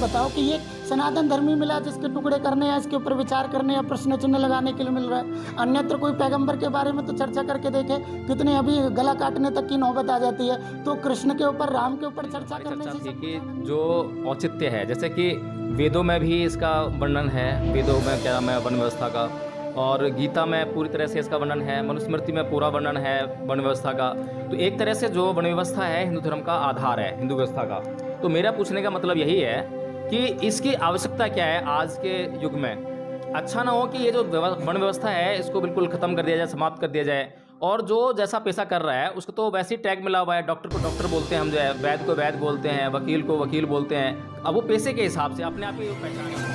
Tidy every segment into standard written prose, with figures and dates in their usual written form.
बताओ कि ये सनातन धर्मी मिला जिसके टुकड़े करने या इसके ऊपर विचार करने या प्रश्न चिन्ह लगाने के लिए मिल रहा है। अन्यत्र कोई पैगंबर के बारे में तो चर्चा करके देखे, कितने अभी गला काटने तक की नौबत आ जाती है। तो कृष्ण के ऊपर, राम के ऊपर चर्चा करने से कि जो औचित्य है, जैसे कि वेदों में भी इसका वर्णन है, वेदों में क्या नाम है वन व्यवस्था का, और गीता में पूरी तरह से इसका वर्णन है, मनुस्मृति में पूरा वर्णन है वन व्यवस्था का। तो एक तरह से जो वन व्यवस्था है हिंदू धर्म का आधार है, हिंदू व्यवस्था का। तो मेरा पूछने का मतलब यही है कि इसकी आवश्यकता क्या है आज के युग में। अच्छा ना हो कि ये जो वन व्यवस्था है इसको बिल्कुल ख़त्म कर दिया जाए, समाप्त कर दिया जाए, और जो जैसा पैसा कर रहा है उसको तो वैसे ही टैग मिला हुआ है। डॉक्टर को डॉक्टर बोलते हैं हम, जो है वैद्य को वैद्य बोलते हैं, वकील को वकील बोलते हैं। अब वो पैसे के हिसाब से अपने आप ही पहचान।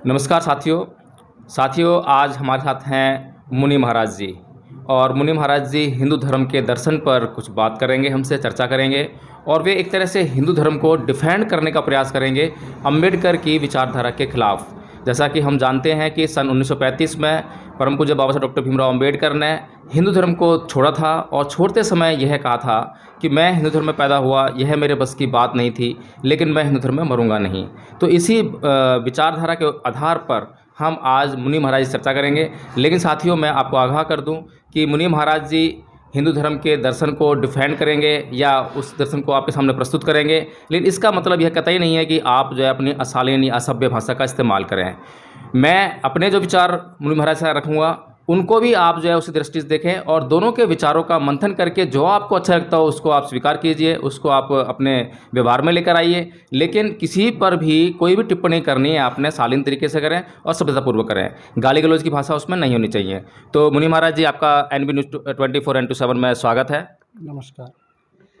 नमस्कार साथियों, आज हमारे साथ हैं मुनि महाराज जी। और मुनि महाराज जी हिंदू धर्म के दर्शन पर कुछ बात करेंगे, हमसे चर्चा करेंगे, और वे एक तरह से हिंदू धर्म को डिफेंड करने का प्रयास करेंगे अंबेडकर की विचारधारा के खिलाफ। जैसा कि हम जानते हैं कि सन 1935 में परम पूज्य बाबा साहब डॉक्टर भीमराव अंबेडकर ने हिंदू धर्म को छोड़ा था, और छोड़ते समय यह कहा था कि मैं हिंदू धर्म में पैदा हुआ, यह मेरे बस की बात नहीं थी, लेकिन मैं हिंदू धर्म में मरूंगा नहीं। तो इसी विचारधारा के आधार पर हम आज मुनि महाराज से चर्चा करेंगे। लेकिन साथियों, मैं आपको आगाह कर दूं कि मुनि महाराज जी हिंदू धर्म के दर्शन को डिफेंड करेंगे या उस दर्शन को आपके सामने प्रस्तुत करेंगे, लेकिन इसका मतलब यह कतई नहीं है कि आप जो है अपनी अशालीन या असभ्य भाषा का इस्तेमाल करें। मैं अपने जो विचार मुनि महाराज से रखूँगा उनको भी आप जो है उसी दृष्टि से देखें, और दोनों के विचारों का मंथन करके जो आपको अच्छा लगता हो उसको आप स्वीकार कीजिए, उसको आप अपने व्यवहार में लेकर आइए। लेकिन किसी पर भी कोई भी टिप्पणी करनी है आपने शालीन तरीके से करें और सभ्यतापूर्वक करें, गाली गलौज की भाषा उसमें नहीं होनी चाहिए। तो मुनि महाराज जी, आपका NB News 24x7 में स्वागत है। नमस्कार।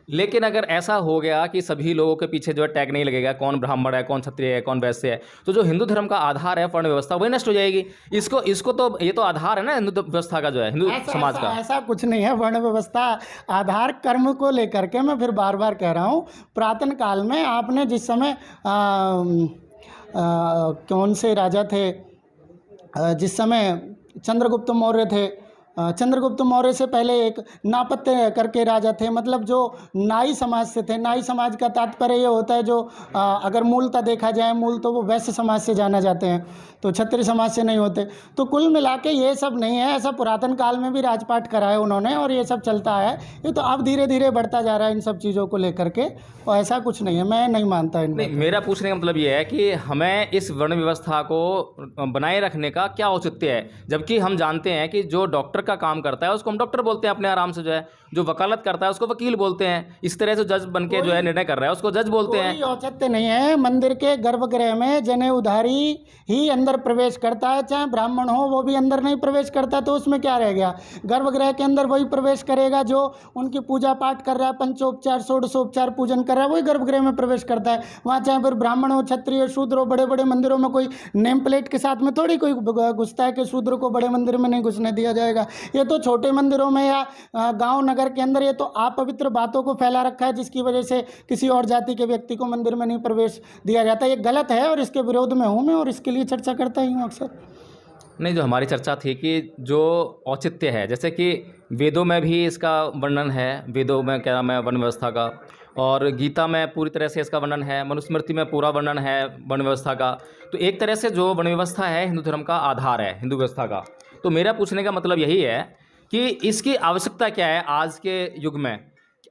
लेकिन अगर ऐसा हो गया कि सभी लोगों के पीछे जो है टैग नहीं लगेगा, कौन ब्राह्मण है, कौन क्षत्रिय है, कौन वैश्य है, तो जो हिंदू धर्म का आधार है वर्ण व्यवस्था वही नष्ट हो जाएगी। इसको तो ये तो आधार है ना हिंदू व्यवस्था का, जो है हिंदू समाज का। ऐसा कुछ नहीं है। वर्ण व्यवस्था आधार कर्म को लेकर के, मैं फिर बार बार कह रहा हूँ, पुरातन काल में आपने जिस समय कौन से राजा थे, जिस समय चंद्रगुप्त मौर्य थे, चंद्रगुप्त मौर्य से पहले एक नापत्य करके राजा थे, मतलब जो नाई समाज से थे। नाई समाज का तात्पर्य ये होता है जो अगर मूलतः देखा जाए, मूल तो वो वैश्य समाज से जाना जाते हैं, तो क्षत्रिय समाज से नहीं होते। तो कुल मिला के ये सब नहीं है। ऐसा पुरातन काल में भी राजपाट कराए उन्होंने, और ये सब चलता है। ये तो अब धीरे धीरे बढ़ता जा रहा है इन सब चीज़ों को लेकर के, और ऐसा कुछ नहीं है। मैं नहीं मानता इनमें। नहीं, मेरा पूछने का मतलब ये है कि हमें इस वर्ण व्यवस्था को बनाए रखने का क्या औचित्य है, जबकि हम जानते हैं कि जो डॉक्टर का काम करता है उसको हम डॉक्टर बोलते हैं अपने आराम से, जो है जो वकालत करता है उसको वकील बोलते हैं, इस तरह से जज बन के जो है निर्णय कर रहा है उसको जज बोलते हैं। कोई औचित्य नहीं है। मंदिर के गर्भगृह में जनेऊधारी ही अंदर प्रवेश करता है, चाहे ब्राह्मण हो वो भी अंदर नहीं प्रवेश करता, तो उसमें क्या रह गया। गर्भगृह के अंदर वही प्रवेश करेगा जो उनकी पूजा पाठ कर रहा है, पंचोपचार षोडशोपचार पूजन कर रहा है, वही गर्भगृह में प्रवेश करता है। वहाँ चाहे फिर ब्राह्मण हो, क्षत्रिय हो, शूद्र हो, बड़े बड़े मंदिरों में कोई नेम प्लेट के साथ में थोड़ी कोई घुसता है कि शूद्र को बड़े मंदिर में नहीं घुसने दिया जाएगा। ये तो छोटे मंदिरों में या गांव नगर के अंदर ये तो अपवित्र बातों को फैला रखा है, जिसकी वजह से किसी और जाति के व्यक्ति को मंदिर में नहीं प्रवेश दिया जाता। ये गलत है और इसके विरोध में हूँ मैं, और इसके लिए चर्चा करता ही हूँ अक्सर। नहीं, जो हमारी चर्चा थी कि जो औचित्य है, जैसे कि वेदों में भी इसका वर्णन है, वेदों में क्या नाम है वन व्यवस्था का, और गीता में पूरी तरह से इसका वर्णन है, मनुस्मृति में पूरा वर्णन है वन व्यवस्था का। तो एक तरह से जो वन व्यवस्था है हिंदू धर्म का आधार है, हिंदू व्यवस्था का। तो मेरा पूछने का मतलब यही है कि इसकी आवश्यकता क्या है आज के युग में।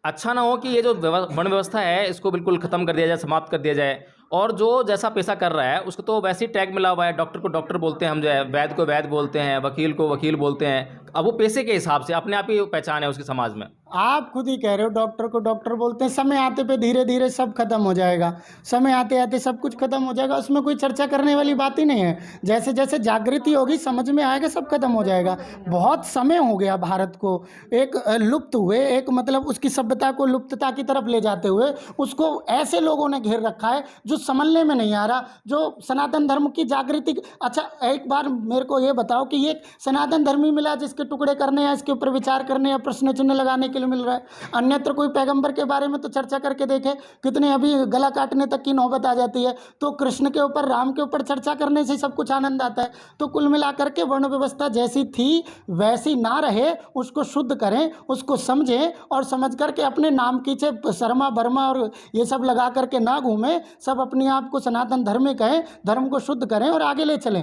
अच्छा ना हो कि ये जो वन व्यवस्था है इसको बिल्कुल ख़त्म कर दिया जाए, समाप्त कर दिया जाए, और जो जैसा पैसा कर रहा है उसको तो वैसे ही टैग मिला हुआ है। डॉक्टर को डॉक्टर बोलते हैं हम, जो है वैद्य को वैद्य बोलते हैं, वकील को वकील बोलते हैं। अब वो पैसे के हिसाब से अपने आप ही पहचान है उसके समाज में। आप खुद ही कह रहे हो डॉक्टर को डॉक्टर बोलते हैं। समय आते पे धीरे धीरे सब खत्म हो जाएगा, समय आते आते सब कुछ खत्म हो जाएगा, उसमें कोई चर्चा करने वाली बात ही नहीं है। जैसे जैसे जागृति होगी, समझ में आएगा, सब खत्म हो जाएगा। बहुत समय हो गया भारत को एक लुप्त हुए, एक मतलब उसकी सभ्यता को लुप्तता की तरफ ले जाते हुए उसको ऐसे लोगों ने घेर रखा है जो समझने में नहीं आ रहा, जो सनातन धर्म की जागृति। अच्छा, एक बार मेरे को ये बताओ कि ये सनातन धर्मी मिला जिसके इसके टुकड़े करने या इसके ऊपर विचार करने या प्रश्न चिन्ह लगाने के लिए मिल रहा है। अन्यत्र कोई पैगंबर के बारे में तो चर्चा करके देखे, कितने अभी गला काटने तक की नौबत आ जाती है। तो कृष्ण के ऊपर, राम के ऊपर चर्चा करने से सब कुछ आनंद आता है। तो कुल मिलाकर के वर्ण व्यवस्था जैसी थी वैसी ना रहे, उसको शुद्ध करें, उसको समझें और समझ करके अपने नाम पीछे शर्मा वर्मा और ये सब लगा करके ना घूमें, सब अपने आप को सनातन धर्मी कहें, धर्म को शुद्ध करें और आगे ले चलें।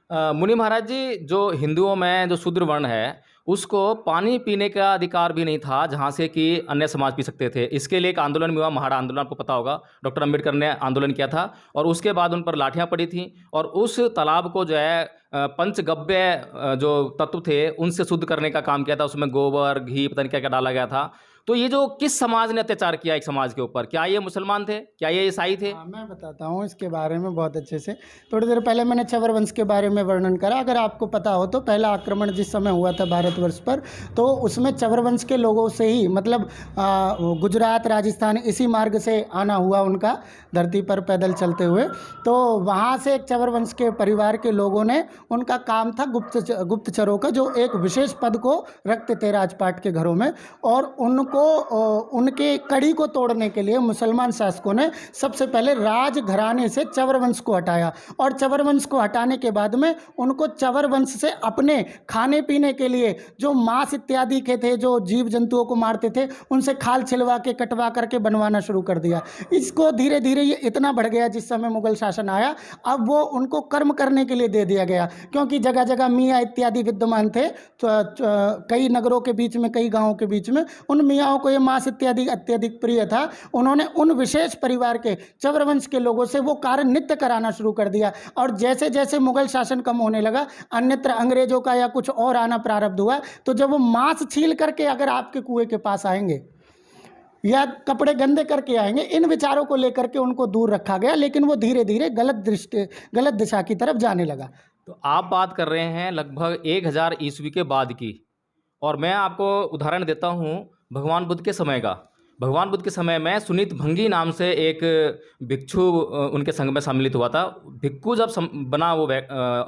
मुनि महाराज जी, जो हिंदुओं में जो शूद्र वर्ण है उसको पानी पीने का अधिकार भी नहीं था जहाँ से कि अन्य समाज पी सकते थे। इसके लिए एक आंदोलन भी हुआ, महाड़ा आंदोलन, आपको पता होगा। डॉक्टर अंबेडकर ने आंदोलन किया था और उसके बाद उन पर लाठियाँ पड़ी थी और उस तालाब को जो है पंचगव्य जो तत्व थे उनसे शुद्ध करने का काम किया था। उसमें गोबर, घी, पता नहीं क्या क्या डाला गया था। तो ये जो किस समाज ने अत्याचार किया एक समाज के ऊपर, क्या ये मुसलमान थे, क्या ये ईसाई थे? हाँ, मैं बताता हूँ इसके बारे में बहुत अच्छे से। थोड़ी देर पहले मैंने चवर वंश के बारे में वर्णन करा। अगर आपको पता हो तो पहला आक्रमण जिस समय हुआ था भारतवर्ष पर, तो उसमें चवर वंश के लोगों से ही, मतलब गुजरात, राजस्थान, इसी मार्ग से आना हुआ उनका, धरती पर पैदल चलते हुए। तो वहाँ से एक चवर वंश के परिवार के लोगों ने, उनका काम था गुप्तचरों का, जो एक विशेष पद को रखते थे राजपाट के घरों में। और उनके कड़ी को तोड़ने के लिए मुसलमान शासकों ने सबसे पहले राज घराने से चवर वंश को हटाया। और चवर वंश को हटाने के बाद में उनको चवर वंश से अपने खाने पीने के लिए जो मांस इत्यादि के थे, जो जीव जंतुओं को मारते थे, उनसे खाल छिलवा के, कटवा करके बनवाना शुरू कर दिया। इसको धीरे धीरे ये इतना बढ़ गया, जिस समय मुगल शासन आया, अब वो उनको कर्म करने के लिए दे दिया गया, क्योंकि जगह जगह मियाँ इत्यादि विद्यमान थे। कई नगरों के बीच में, कई गाँवों के बीच में उन मियाँ को ये मांस इत्यादि अत्यधिक प्रिय था। उन्होंने उन विशेष परिवार के, चवर वंश के लोगों से वो कार्य नित्य कराना शुरू कर दिया। और जैसे जैसे मुगल शासन कम होने लगा, अन्यत्र अंग्रेजों का या कुछ और आना प्रारब्ध हुआ, तो जब वो मांस छील करके अगर आपके कुएं के पास आएंगे या कपड़े गंदे करके आएंगे, इन विचारों को लेकर के उनको दूर रखा गया। लेकिन वो धीरे धीरे गलत दिशा की तरफ जाने लगा। तो आप बात कर रहे हैं लगभग 1000 ईस्वी के बाद की, और मैं आपको उदाहरण देता हूँ भगवान बुद्ध के समय का। भगवान बुद्ध के समय में सुनीत भंगी नाम से एक भिक्षु उनके संग में सम्मिलित हुआ था। भिक्षु जब बना वो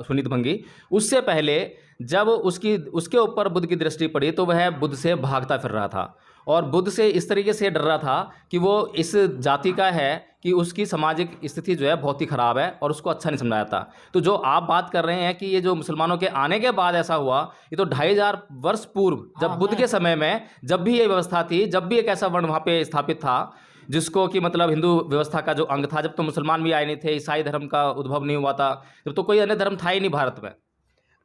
सुनीत भंगी, उससे पहले जब उसके ऊपर बुद्ध की दृष्टि पड़ी तो वह बुद्ध से भागता फिर रहा था और बुद्ध से इस तरीके से डर रहा था कि वो इस जाति का है कि उसकी सामाजिक स्थिति जो है बहुत ही ख़राब है और उसको अच्छा नहीं समझा जाता। तो जो आप बात कर रहे हैं कि ये जो मुसलमानों के आने के बाद ऐसा हुआ, ये तो 2500 वर्ष पूर्व, जब बुद्ध के समय में, जब भी ये व्यवस्था थी, जब भी एक ऐसा वर्ण वहाँ पे स्थापित था जिसको कि मतलब हिंदू व्यवस्था का जो अंग था, जब तो मुसलमान भी आए नहीं थे, ईसाई धर्म का उद्भव नहीं हुआ था, जब तो कोई अन्य धर्म था ही नहीं भारत में।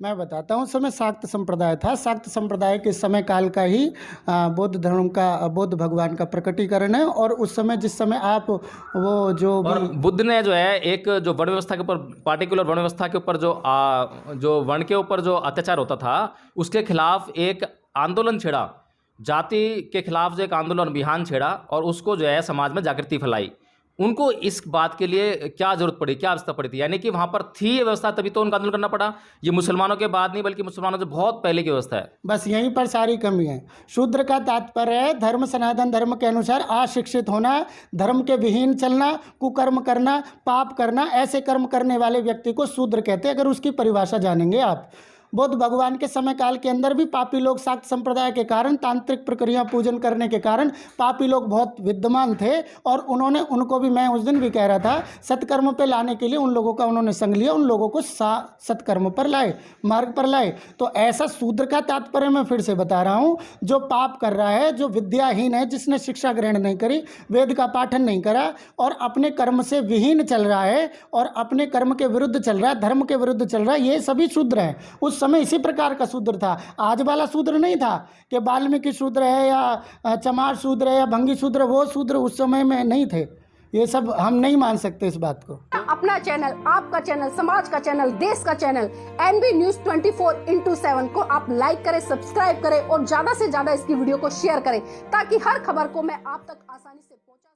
मैं बताता हूँ, उस समय शाक्त संप्रदाय था। शाक्त संप्रदाय के समय काल का ही बौद्ध धर्म का, बौद्ध भगवान का प्रकटीकरण है। और उस समय, जिस समय आप वो जो बुद्ध ने जो है एक जो वर्ण व्यवस्था के ऊपर, पार्टिकुलर वर्ण व्यवस्था के ऊपर जो वर्ण के ऊपर जो अत्याचार होता था, उसके खिलाफ एक आंदोलन छेड़ा, जाति के खिलाफ जो एक आंदोलन अभियान छेड़ा और उसको जो है समाज में जागृति फैलाई। उनको इस बात के लिए क्या जरूरत पड़ी, क्या अवस्था पड़ी थी? यानी कि वहाँ पर थी ये व्यवस्था, तभी तो उनको आंदोलन करना पड़ा। ये मुसलमानों के बाद नहीं, बल्कि मुसलमानों से बहुत पहले की व्यवस्था है। बस यहीं पर सारी कमी है। शूद्र का तात्पर्य है धर्म, सनातन धर्म के अनुसार अशिक्षित होना, धर्म के विहीन चलना, कुकर्म करना, पाप करना। ऐसे कर्म करने वाले व्यक्ति को शूद्र कहते हैं, अगर उसकी परिभाषा जानेंगे आप। बुद्ध भगवान के समय काल के अंदर भी पापी लोग, शाक्त संप्रदाय के कारण, तांत्रिक प्रक्रिया पूजन करने के कारण पापी लोग बहुत विद्यमान थे। और उनको भी, मैं उस दिन भी कह रहा था, सत्कर्म पे लाने के लिए उन लोगों का उन्होंने संग लिया, उन लोगों को सत्कर्म पर लाए, मार्ग पर लाए। तो ऐसा शूद्र का तात्पर्य मैं फिर से बता रहा हूँ, जो पाप कर रहा है, जो विद्याहीन है, जिसने शिक्षा ग्रहण नहीं करी, वेद का पाठन नहीं करा और अपने कर्म से विहीन चल रहा है और अपने कर्म के विरुद्ध चल रहा है, धर्म के विरुद्ध चल रहा है, ये सभी शूद्र हैं। उस समय इसी प्रकार का शूद्र था। आज वाला शूद्र नहीं था कि वाल्मीकि शूद्र है या चमार शूद्र है या भंगी शूद्र, वो शूद्र उस समय में नहीं थे। ये सब हम नहीं मान सकते इस बात को। अपना चैनल, आपका चैनल, समाज का चैनल, देश का चैनल NB News 24/7 को आप लाइक करें, सब्सक्राइब करें और ज्यादा से ज्यादा इसकी वीडियो को शेयर करें, ताकि हर खबर को मैं आप तक आसानी से पहुंचा